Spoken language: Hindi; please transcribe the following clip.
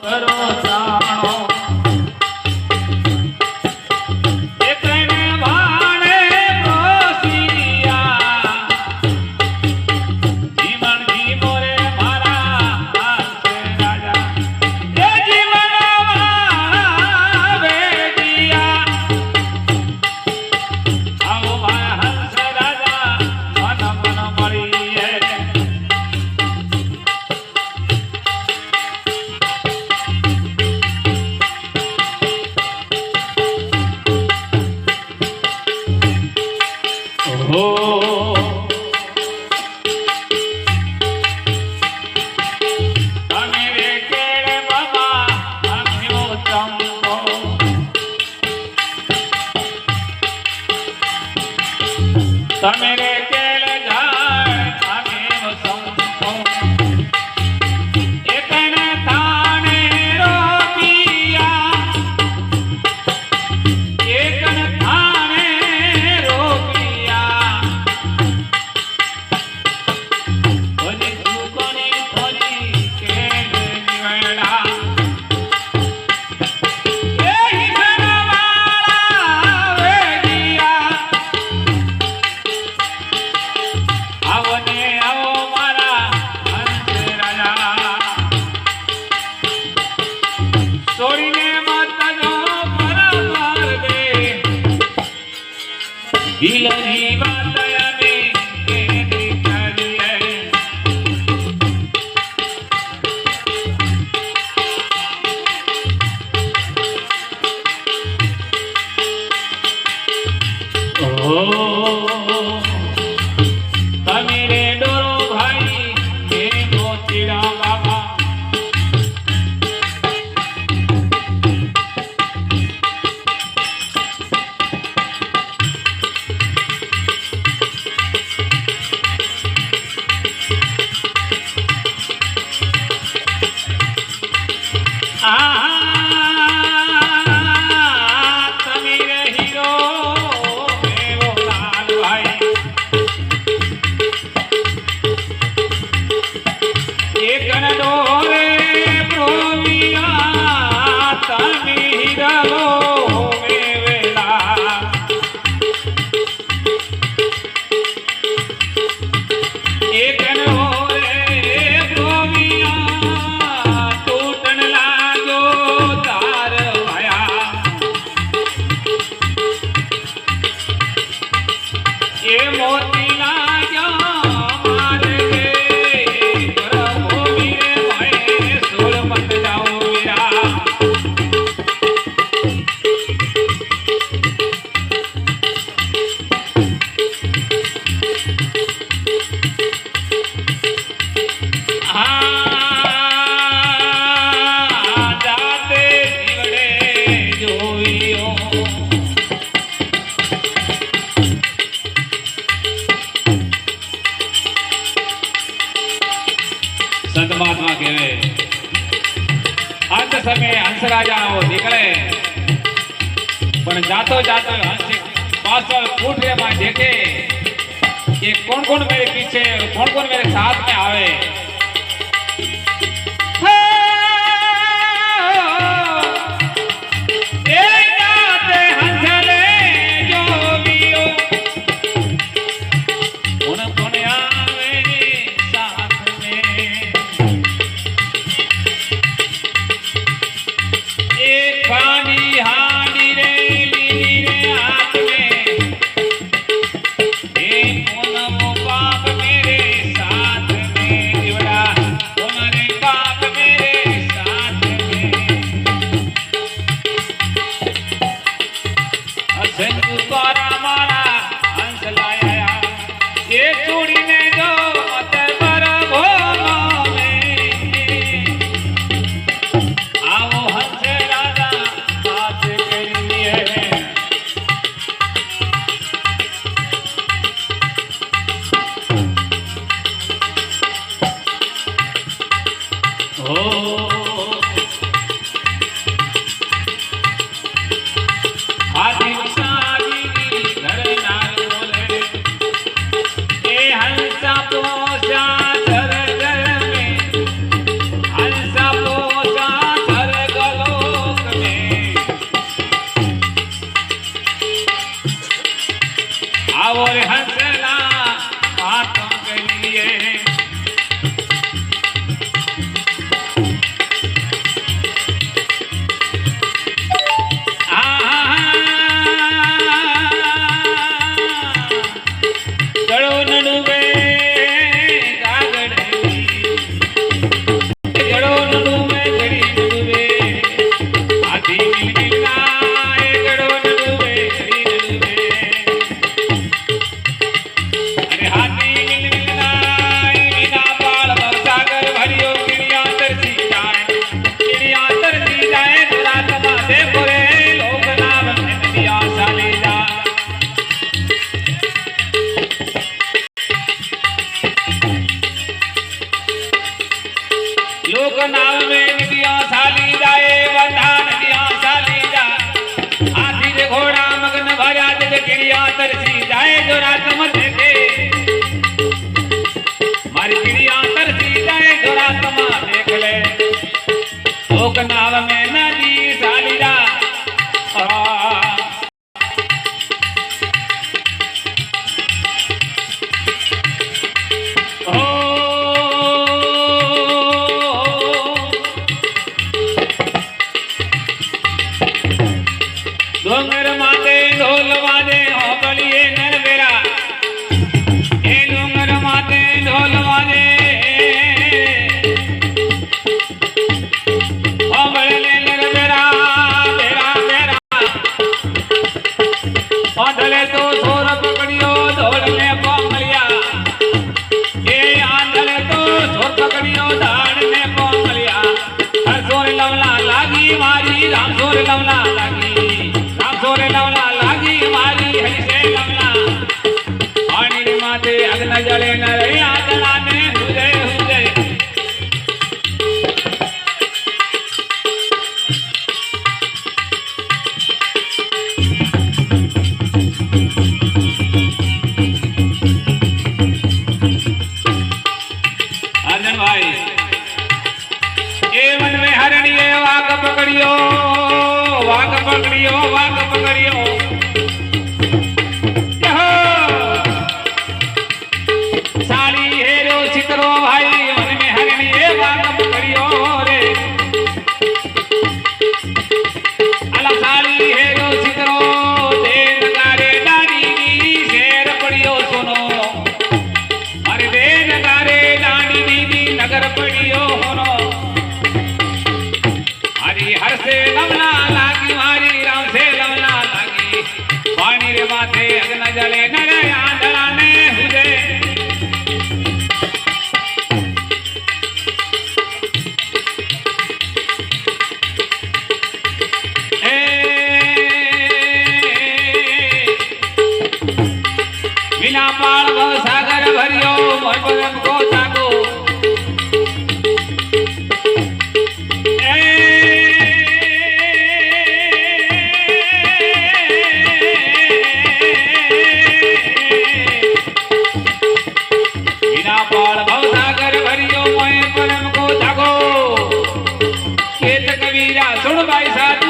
કરો સાણો हंसराजा निकले पर जातो जातो हंस पासल फूट में देखे कि कौन कौन मेरे पीछे और कौन कौन मेरे साथ में आवे। बाप मेरे साथ में लागी मारी रामसोर लवला लागी रामसोर लवला लागी मारी हरिसे लवला पानी रे माथे अग्न जले न रे आदला ने हुजे हुजे अर्जन भाई ए मन में हरणिए वाग पकड़ियो वाग पकड़ियो वाग पकड़ियो यहो साड़ी हेरो चित्रो भाई मन में हरणिए वाग पकड़ियो रे अला साड़ी हेरो चित्रो दे नगारे डानी नी शेर पड़ियो सुनो अरे दे नगारे डानी नी नगर पड़ियो होनो हरी हर से लवला लागी मारी राम से लवला लागी पानी रे माथे अग्न जले न रे आंधळा ने हुजे बिना पाल भव सागर भरियो मोर पदम को ताको बिना पाल भव सागर भरियो मोर पदम को ताको केत कबीरा सुन भाई साथ